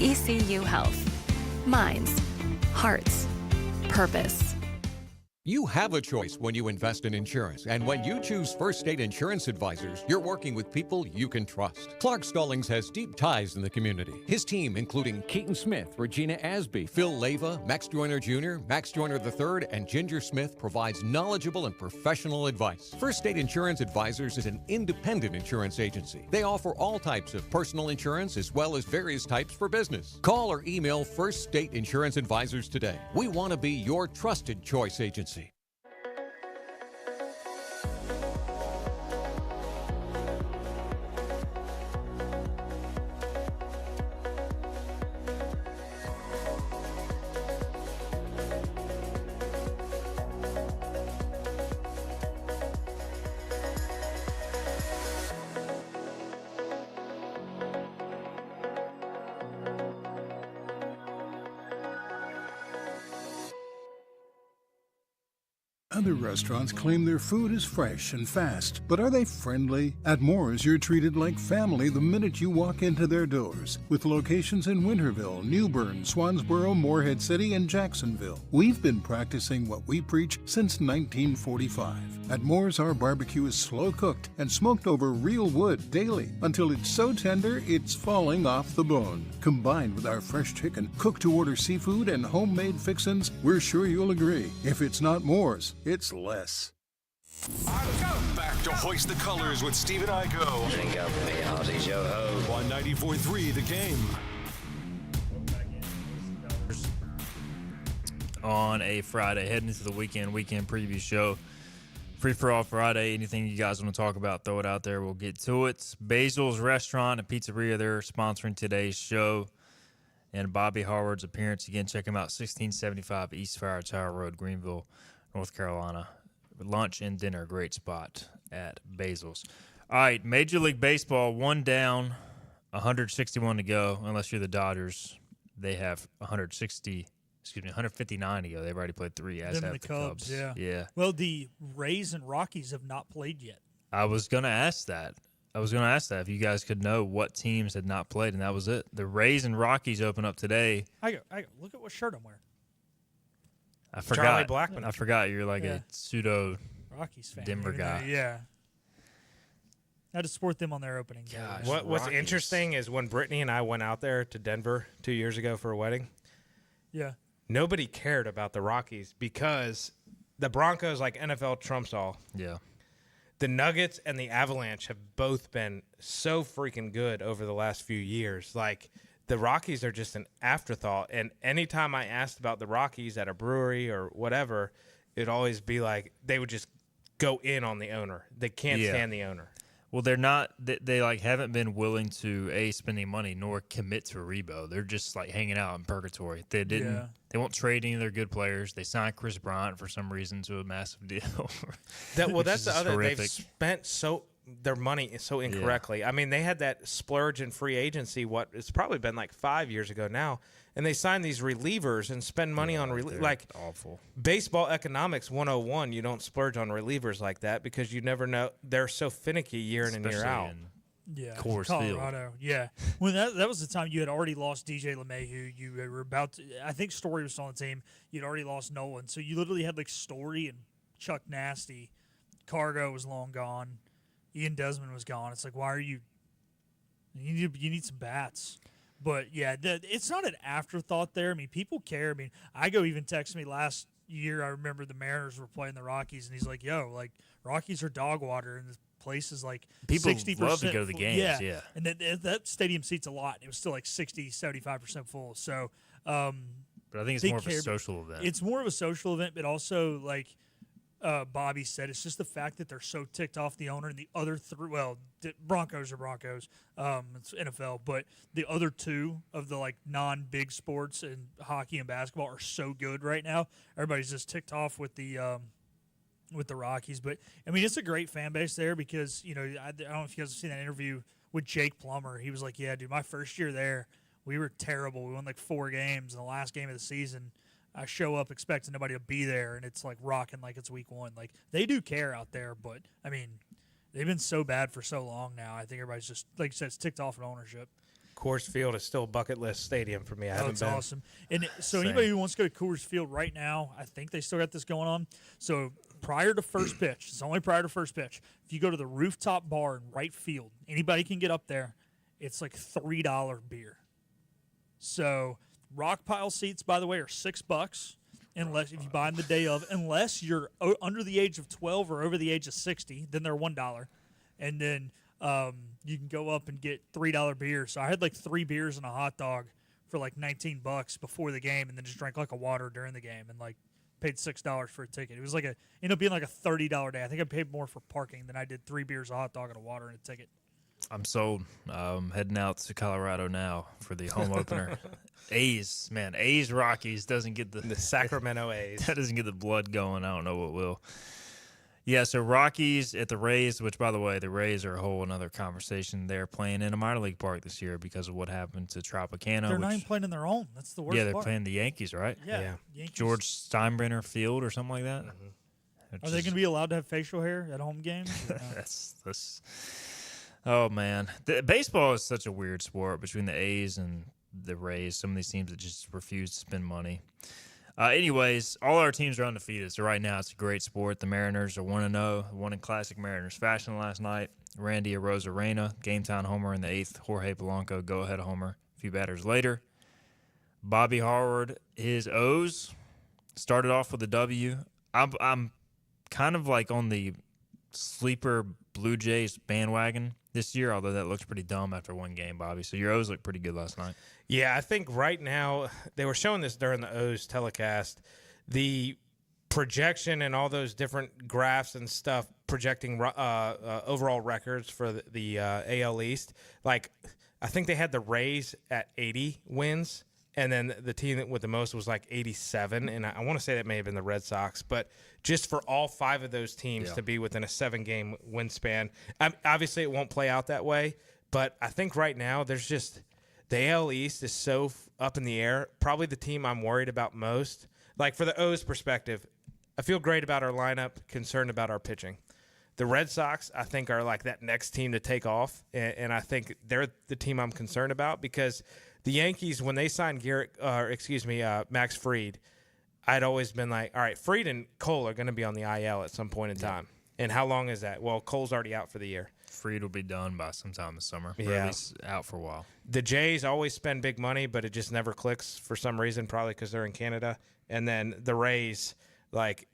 ECU Health. Minds, hearts, purpose. You have a choice when you invest in insurance, and when you choose First State Insurance Advisors, you're working with people you can trust. Clark Stallings has deep ties in the community. His team, including Keaton Smith, Regina Asby, Phil Leyva, Max Joyner Jr., Max Joyner III, and Ginger Smith, provides knowledgeable and professional advice. First State Insurance Advisors is an independent insurance agency. They offer all types of personal insurance as well as various types for business. Call or email First State Insurance Advisors today. We want to be your trusted choice agency. Other restaurants claim their food is fresh and fast, but are they friendly? At Moore's, you're treated like family the minute you walk into their doors. With locations in Winterville, New Bern, Swansboro, Morehead City, and Jacksonville. We've been practicing what we preach since 1945. At Moore's, our barbecue is slow cooked and smoked over real wood daily until it's so tender it's falling off the bone. Combined with our fresh chicken, cooked-to-order seafood, and homemade fixins, we're sure you'll agree. If it's not Moore's, it's less. Back to Hoist the Colors with Steve and Igo. Drink up for me, Ozzy's yo ho. On 94.3 The Game. On a Friday, heading into the weekend preview show. Free for all Friday. Anything you guys want to talk about, throw it out there. We'll get to it. Basil's Restaurant and Pizzeria, they're sponsoring today's show. And Bobby Howard's appearance. Again, check him out, 1675 East Fire Tower Road, Greenville, North Carolina. Lunch and dinner, great spot at Basil's. All right, Major League Baseball, one down, 161 to go. Unless you're the Dodgers, they have 159 to go. They've already played 3, as have the Cubs. Yeah. Well, the Rays and Rockies have not played yet. I was going to ask that. If you guys could know what teams had not played, and that was it. The Rays and Rockies open up today. I go. Look at what shirt I'm wearing. I forgot. Charlie Blackmon. I forgot you're like a pseudo Rockies fan. Denver guy. Yeah. I had to support them on their opening. Gosh, What's interesting is when Brittany and I went out there to Denver 2 years ago for a wedding. Yeah. Nobody cared about the Rockies because the Broncos, like NFL trumps all. Yeah. The Nuggets and the Avalanche have both been so freaking good over the last few years. Like, the Rockies are just an afterthought. And anytime I asked about the Rockies at a brewery or whatever, it'd always be like they would just go in on the owner. They can't stand the owner. Well, they're not. They like haven't been willing to spending money nor commit to Rebo. They're just like hanging out in purgatory. They didn't. Yeah. They won't trade any of their good players. They signed Chris Bryant for some reason to a massive deal. That's the other. Horrific. They've spent their money so incorrectly. Yeah. I mean, they had that splurge in free agency. It's probably been like 5 years ago now, and they signed these relievers and spend money on like awful. Baseball economics 101. You don't splurge on relievers like that because you never know. They're so finicky year in and year out. Yeah, Coors Colorado. Field. Yeah, when that was the time you had already lost DJ LeMahieu. You were about to. I think Story was still on the team. You'd already lost Nolan, so you literally had like Story and Chuck Nasty. Cargo was long gone. Ian Desmond was gone. It's like, why are you? You need some bats. But yeah, it's not an afterthought there. I mean, people care. I mean, Igo even texted me last year. I remember the Mariners were playing the Rockies, and he's like, "Yo, like Rockies are dog water, and the place is like People 60% love to go to the full." games, yeah. And that stadium seats a lot. It was still like 60-75% full. So, But I think it's more of a social event. It's more of a social event, but also like Bobby said, it's just the fact that they're so ticked off the owner and the other three. Well, Broncos are Broncos. It's NFL, but the other two of the like non-big sports and hockey and basketball are so good right now. Everybody's just ticked off with the Rockies. But I mean, it's a great fan base there because I don't know if you guys have seen that interview with Jake Plummer. He was like, "Yeah, dude, my first year there, we were terrible. We won like 4 games in the last game of the season." I show up expecting nobody to be there, and it's like rocking like it's week 1. Like they do care out there, but I mean, they've been so bad for so long now. I think everybody's just, like you said, it's ticked off in ownership. Coors Field is still a bucket list stadium for me. I haven't been. Awesome. And so anybody who wants to go to Coors Field right now, I think they still got this going on. So prior to first pitch, it's only prior to first pitch. If you go to the rooftop bar in right field, anybody can get up there. It's like $3 beer. So rock pile seats, by the way, are $6 unless if you buy them the day of. Unless you're under the age of 12 or over the age of 60, then they're $1. And then you can go up and get $3 beer. So I had like 3 beers and a hot dog for like $19 before the game, and then just drank like a water during the game, and like paid $6 for a ticket. It was like ended up being like a $30 day. I think I paid more for parking than I did 3 beers, a hot dog, and a water and a ticket. I'm sold. Heading out to Colorado now for the home opener. A's, man. A's Rockies doesn't get the Sacramento A's. That doesn't get the blood going. I don't know what will. Yeah, so Rockies at the Rays, which, by the way, the Rays are a whole another conversation. They're playing in a minor league park this year because of what happened to Tropicana. They're not even playing in their own. That's the worst Yeah, they're part. playing the Yankees, right? Yeah. Yankees. George Steinbrenner Field or something like that. Are they going to be allowed to have facial hair at home games? Or no? That's oh, man. Baseball is such a weird sport between the A's and the Rays. Some of these teams that just refuse to spend money. Anyways, all our teams are undefeated, so right now it's a great sport. The Mariners are 1-0, won in classic Mariners fashion last night. Randy Arozarena, game-time homer in the 8th. Jorge Polanco, go-ahead homer a few batters later. Bobby Harwood, his O's started off with a W. I'm kind of like on the sleeper Blue Jays bandwagon this year, although that looks pretty dumb after one game, Bobby. So your O's look pretty good last night. Yeah, I think right now, they were showing this during the O's telecast, the projection and all those different graphs and stuff projecting overall records for the AL East. Like, I think they had the Rays at 80 wins, and then the team with the most was like 87, and I want to say that may have been the Red Sox. But just for all 5 of those teams to be within a 7-game win span, obviously it won't play out that way, but I think right now there's just – the AL East is so up in the air. Probably the team I'm worried about most. Like, for the O's perspective, I feel great about our lineup, concerned about our pitching. The Red Sox, I think, are like that next team to take off, and I think they're the team I'm concerned about because the Yankees, when they signed Max Fried, I'd always been like, all right, Fried and Cole are going to be on the IL at some point in time. And how long is that? Well, Cole's already out for the year. Fried will be done by sometime this summer. Or at least out for a while. The Jays always spend big money, but it just never clicks for some reason, probably because they're in Canada. And then the Rays, like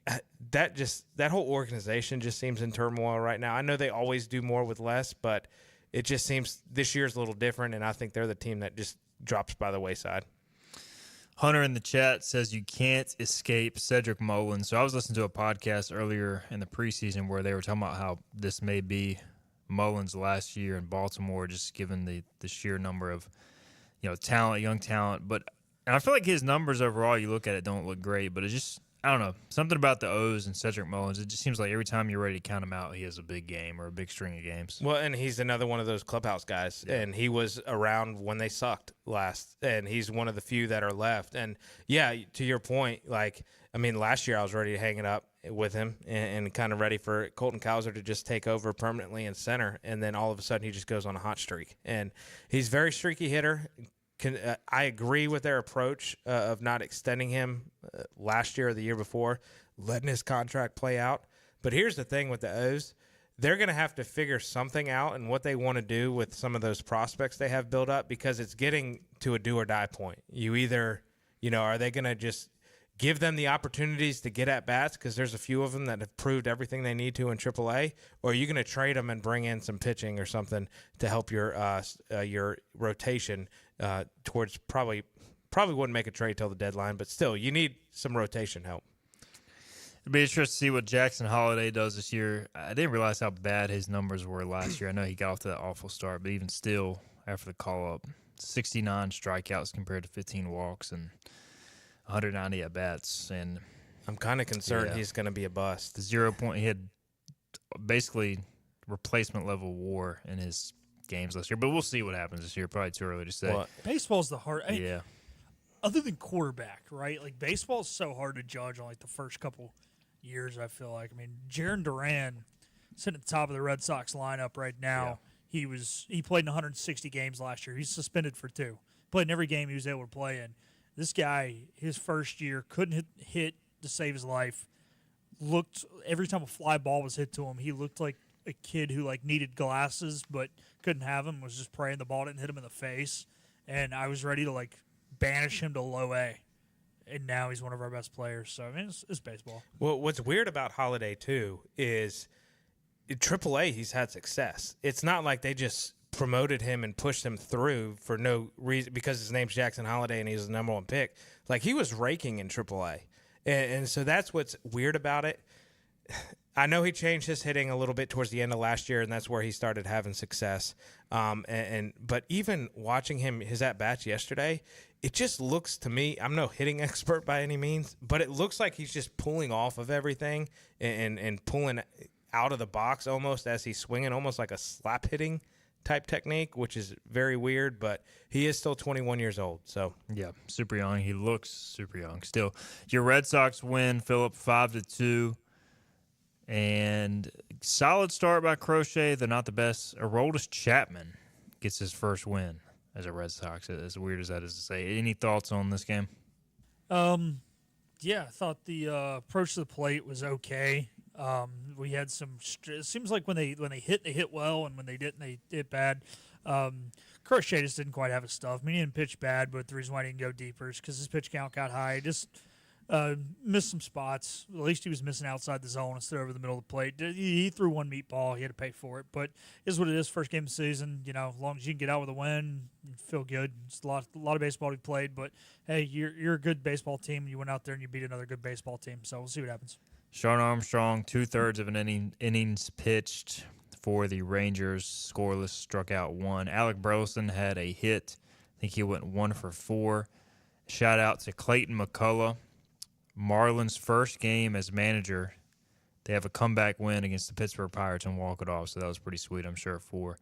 that whole organization just seems in turmoil right now. I know they always do more with less, but it just seems this year's a little different, and I think they're the team that just drops by the wayside. Hunter in the chat says you can't escape Cedric Mullins. So I was listening to a podcast earlier in the preseason where they were talking about how this may be Mullins last year in Baltimore, just given the sheer number of talent, young talent. And I feel like his numbers overall, you look at it, don't look great. But I don't know. Something about the O's and Cedric Mullins, it just seems like every time you're ready to count him out, he has a big game or a big string of games. Well, and he's another one of those clubhouse guys, and he was around when they sucked last, and he's one of the few that are left. And, yeah, to your point, last year I was ready to hang it up with him and kind of ready for Colton Cowser to just take over permanently in center, and then all of a sudden he just goes on a hot streak. And he's a very streaky hitter. I agree with their approach of not extending him last year or the year before, letting his contract play out. But here's the thing with the O's. They're going to have to figure something out and what they want to do with some of those prospects they have built up, because it's getting to a do-or-die point. You either, are they going to just give them the opportunities to get at bats, because there's a few of them that have proved everything they need to in AAA, or are you going to trade them and bring in some pitching or something to help your rotation towards probably wouldn't make a trade till the deadline, but still you need some rotation help. It'd be interesting to see what Jackson Holiday does this year. I didn't realize how bad his numbers were last year. I know he got off to that awful start, but even still, after the call-up, 69 strikeouts compared to 15 walks and 190 at-bats. And I'm kind of concerned he's going to be a bust. He had basically replacement-level WAR in his games last year, but we'll see what happens this year. Probably too early to say. Well, baseball's the hard. Yeah. Other than quarterback, right? Like, baseball is so hard to judge on the first couple years. I feel like. Jarren Duran sitting at the top of the Red Sox lineup right now. Yeah. He played in 160 games last year. He's suspended for 2. Played in every game he was able to play in. This guy, his first year, couldn't hit to save his life. Looked every time a fly ball was hit to him, he looked like a kid who needed glasses but couldn't have them, was just praying the ball didn't hit him in the face. And I was ready to banish him to low A. And now he's one of our best players. So it's baseball. Well, what's weird about Holiday too is in AAA he's had success. It's not like they just promoted him and pushed him through for no reason because his name's Jackson Holiday and he's the number 1 pick. He was raking in AAA. And so that's what's weird about it. I know he changed his hitting a little bit towards the end of last year, and that's where he started having success. But even watching his at-bats yesterday, it just looks to me, I'm no hitting expert by any means, but it looks like he's just pulling off of everything and pulling out of the box almost as he's swinging, almost like a slap hitting type technique, which is very weird, but he is still 21 years old. So yeah, super young. He looks super young still. Your Red Sox win, Philip, 5-2. And solid start by Crochet. They're not the best. Aroldis Chapman gets his first win as a Red Sox, as weird as that is to say. Any thoughts on this game? Yeah, I thought the approach to the plate was okay. We had some. It seems like when they hit well, and when they didn't, they hit bad. Crochet just didn't quite have his stuff. He didn't pitch bad, but the reason why he didn't go deeper is because his pitch count got high. Just missed some spots. At least he was missing outside the zone instead of over the middle of the plate. He threw one meatball. He had to pay for it, but it is what it is. First game of the season. As long as you can get out with a win, you feel good. It's a lot of baseball we played, but hey, you're a good baseball team. You went out there and you beat another good baseball team. So we'll see what happens. Sean Armstrong, 2/3 of an innings pitched for the Rangers, scoreless, struck out 1. Alec Burleson had a hit. I think he went 1 for 4. Shout out to Clayton McCullough. Marlins' first game as manager. They have a comeback win against the Pittsburgh Pirates and walk it off, so that was pretty sweet, I'm sure, for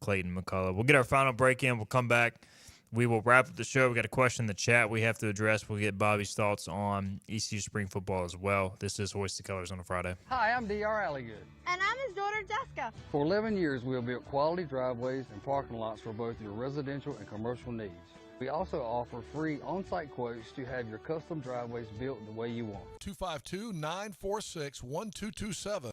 Clayton McCullough. We'll get our final break in. We'll come back. We will wrap up the show. We got a question in the chat we have to address. We'll get Bobby's thoughts on ECU spring football as well. This is Hoist the Colors on a Friday. Hi, I'm D.R. Alligood. And I'm his daughter, Jessica. For 11 years, we have built quality driveways and parking lots for both your residential and commercial needs. We also offer free on-site quotes to have your custom driveways built the way you want. 252-946-1227.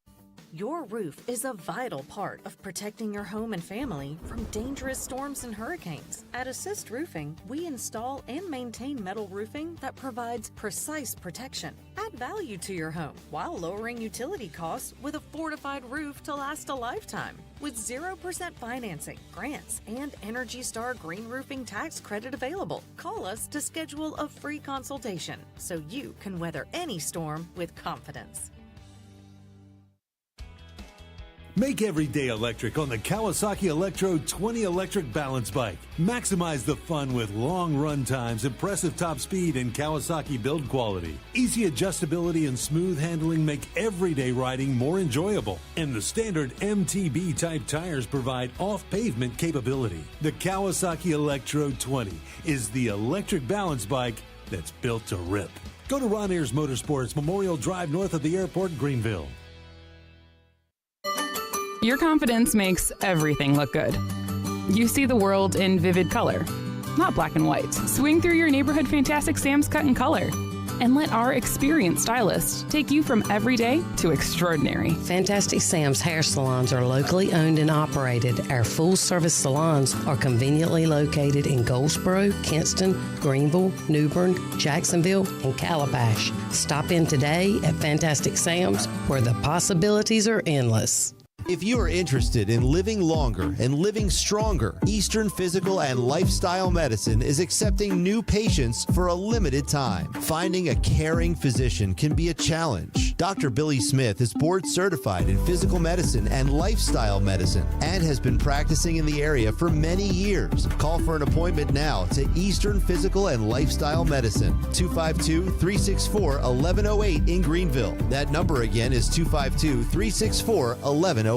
Your roof is a vital part of protecting your home and family from dangerous storms and hurricanes. At Assist Roofing, we install and maintain metal roofing that provides precise protection. Add value to your home while lowering utility costs with a fortified roof to last a lifetime. With 0% financing, grants, and Energy Star Green Roofing tax credit available. Call us to schedule a free consultation so you can weather any storm with confidence. Make every day electric on the Kawasaki Electro 20 electric balance bike. Maximize the fun with long run times, impressive top speed, and Kawasaki build quality. Easy adjustability and smooth handling make everyday riding more enjoyable. And the standard MTB type tires provide off-pavement capability. The Kawasaki Electro 20 is the electric balance bike that's built to rip. Go to Ron Ayers Motorsports, Memorial Drive north of the airport, Greenville. Your confidence makes everything look good. You see the world in vivid color, not black and white. Swing through your neighborhood Fantastic Sam's cut in color. And let our experienced stylists take you from everyday to extraordinary. Fantastic Sam's hair salons are locally owned and operated. Our full-service salons are conveniently located in Goldsboro, Kinston, Greenville, New Bern, Jacksonville, and Calabash. Stop in today at Fantastic Sam's, where the possibilities are endless. If you are interested in living longer and living stronger, Eastern Physical and Lifestyle Medicine is accepting new patients for a limited time. Finding a caring physician can be a challenge. Dr. Billy Smith is board certified in physical medicine and lifestyle medicine and has been practicing in the area for many years. Call for an appointment now to Eastern Physical and Lifestyle Medicine, 252-364-1108 in Greenville. That number again is 252-364-1108.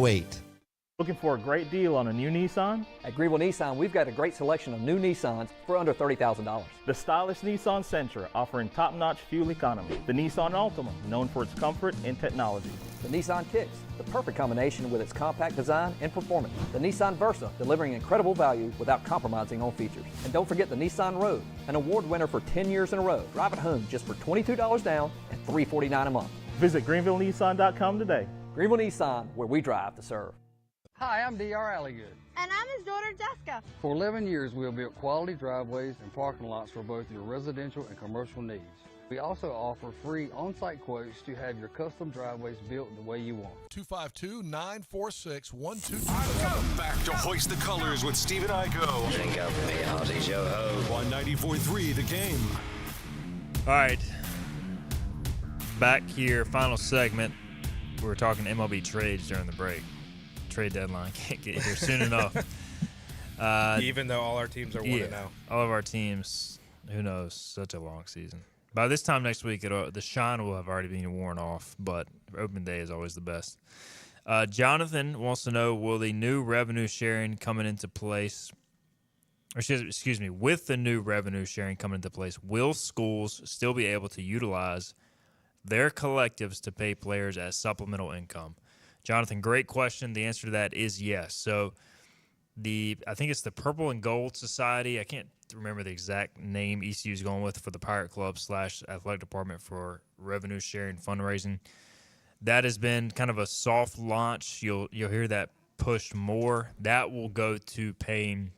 Looking for a great deal on a new Nissan? At Greenville Nissan, we've got a great selection of new Nissans for under $30,000. The stylish Nissan Sentra, offering top-notch fuel economy. The Nissan Altima, known for its comfort and technology. The Nissan Kicks, the perfect combination with its compact design and performance. The Nissan Versa, delivering incredible value without compromising on features. And don't forget the Nissan Rogue, an award winner for 10 years in a row. Drive it home just for $22 down and $349 a month. Visit GreenvilleNissan.com today. Greenville Nissan, where we drive to serve. Hi, I'm D.R. Alligood. And I'm his daughter, Jessica. For 11 years, we have built quality driveways and parking lots for both your residential and commercial needs. We also offer free on-site quotes to have your custom driveways built the way you want. 252-946-1227. Back to Hoist the Colors with Steve and Igo. Drink up for me, Ozzy's yo ho. On 94.3 The Game. All right. Back here, final segment. We were talking MLB trades during the break. Trade deadline can't get here soon enough. Even though all our teams are 1-0. All of our teams, who knows, such a long season. By this time next week, the shine will have already been worn off, but open day is always the best. Jonathan wants to know, will the new revenue sharing coming into place, with the new revenue sharing coming into place, will schools still be able to utilize their collectives to pay players as supplemental income? Jonathan, great question. The answer to that is yes. So I think it's the Purple and Gold Society. I can't remember the exact name ECU is going with for the Pirate Club / athletic department for revenue sharing fundraising. That has been kind of a soft launch. You'll hear that pushed more. That will go to paying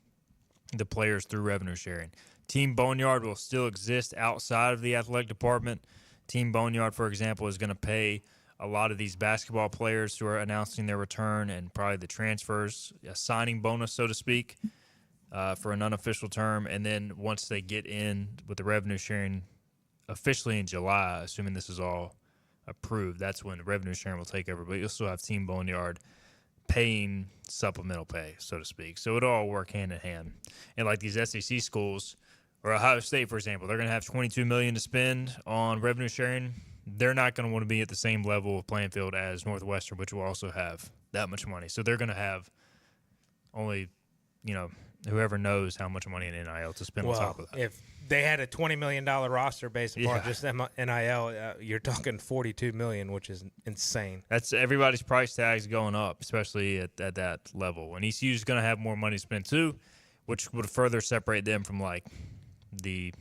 the players through revenue sharing. Team Boneyard will still exist outside of the athletic department. Team Boneyard, for example, is going to pay a lot of these basketball players who are announcing their return and probably the transfers, a signing bonus, so to speak, for an unofficial term. And then once they get in with the revenue sharing officially in July, assuming this is all approved, that's when the revenue sharing will take over. But you'll still have Team Boneyard paying supplemental pay, so to speak. So it'll all work hand in hand. And like these SEC schools, or Ohio State, for example, they're going to have $22 million to spend on revenue sharing. They're not going to want to be at the same level of playing field as Northwestern, which will also have that much money. So they're going to have only, whoever knows how much money in NIL to spend on top of that. If they had a $20 million roster based upon just NIL, you're talking $42 million, which is insane. That's everybody's price tags going up, especially at that level. And ECU is going to have more money to spend too, which would further separate them from like the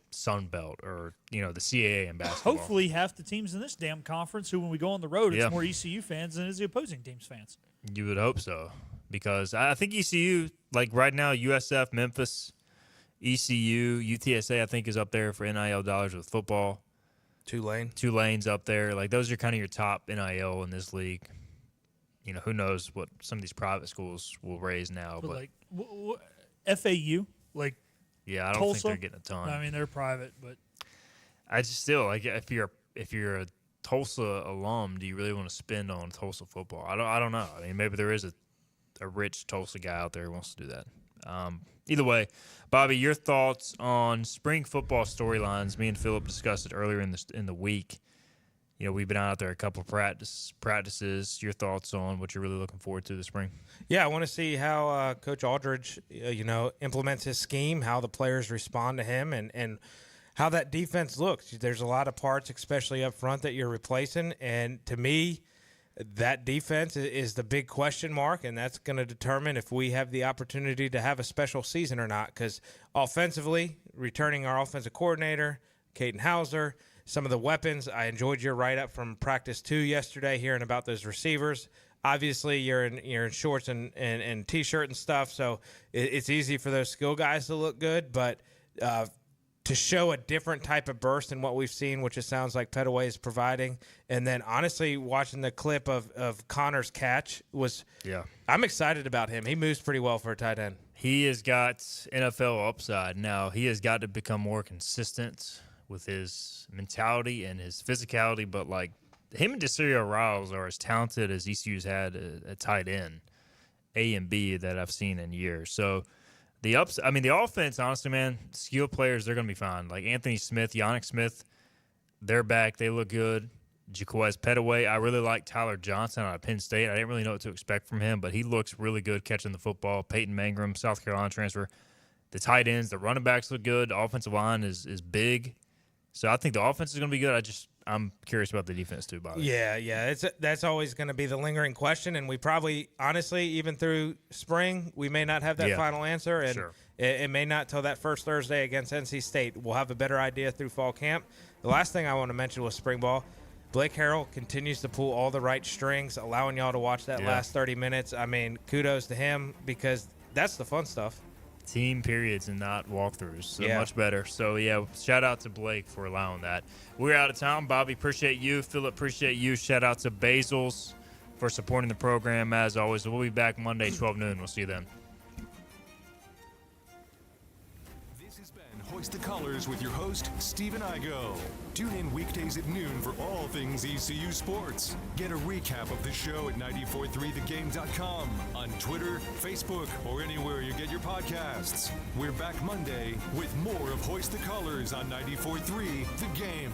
Sun Belt or the CAA in basketball. Hopefully half the teams in this damn conference who when we go on the road it's more ECU fans than is the opposing team's fans. You would hope so, because I think ECU, like right now, USF, Memphis, ECU, UTSA I think is up there for NIL dollars with football. Tulane's up there. Like those are kind of your top NIL in this league. Who knows what some of these private schools will raise now, but like FAU, like yeah, I don't Tulsa, think they're getting a ton. I mean, they're private, but I just still like if you're a Tulsa alum do you really want to spend on Tulsa football? I don't know. I mean, maybe there is a rich Tulsa guy out there who wants to do that. Either way, Bobby, your thoughts on spring football storylines? Me and Philip discussed it earlier in the week. You know, we've been out there a couple of practices. Your thoughts on what you're really looking forward to this spring? Yeah, I want to see how Coach Aldridge, implements his scheme, how the players respond to him, and how that defense looks. There's a lot of parts, especially up front, that you're replacing. And to me, that defense is the big question mark, and that's going to determine if we have the opportunity to have a special season or not. Because offensively, returning our offensive coordinator, Caden Hauser, some of the weapons, I enjoyed your write-up from practice 2 yesterday, hearing about those receivers. Obviously, you're in shorts and T-shirt and stuff, so it's easy for those skill guys to look good. But to show a different type of burst than what we've seen, which it sounds like Petaway is providing, and then honestly, watching the clip of Connor's catch I'm excited about him. He moves pretty well for a tight end. He has got NFL upside. Now, he has got to become more consistent with his mentality and his physicality, but like him and Desiree Riles are as talented as ECU's had a tight end, A and B, that I've seen in years. So the offense, honestly, man, skill players, they're going to be fine. Like Anthony Smith, Yannick Smith, they're back. They look good. Jaquez Petaway, I really like Tyler Johnson out of Penn State. I didn't really know what to expect from him, but he looks really good catching the football. Peyton Mangrum, South Carolina transfer. The tight ends, the running backs look good. The offensive line is big. So I think the offense is going to be good. I'm curious about the defense too, Bobby. Yeah. That's always going to be the lingering question, and we probably, honestly, even through spring, we may not have that final answer, and it may not till that first Thursday against NC State. We'll have a better idea through fall camp. The last thing I want to mention was spring ball. Blake Harrell continues to pull all the right strings, allowing y'all to watch that last 30 minutes. I mean, kudos to him, because that's the fun stuff. Team periods and not walkthroughs. So much better. So, shout out to Blake for allowing that. We're out of town. Bobby, appreciate you. Philip, appreciate you. Shout out to Basil's for supporting the program, as always. We'll be back Monday, 12 noon. We'll see you then. This has been Hoist the Colors with your host, Stephen Igo. Tune in weekdays at noon for all things ECU sports. Get a recap of the show at 943thegame.com, on Twitter, Facebook, or anywhere you get your podcasts. We're back Monday with more of Hoist the Colors on 94.3 The Game.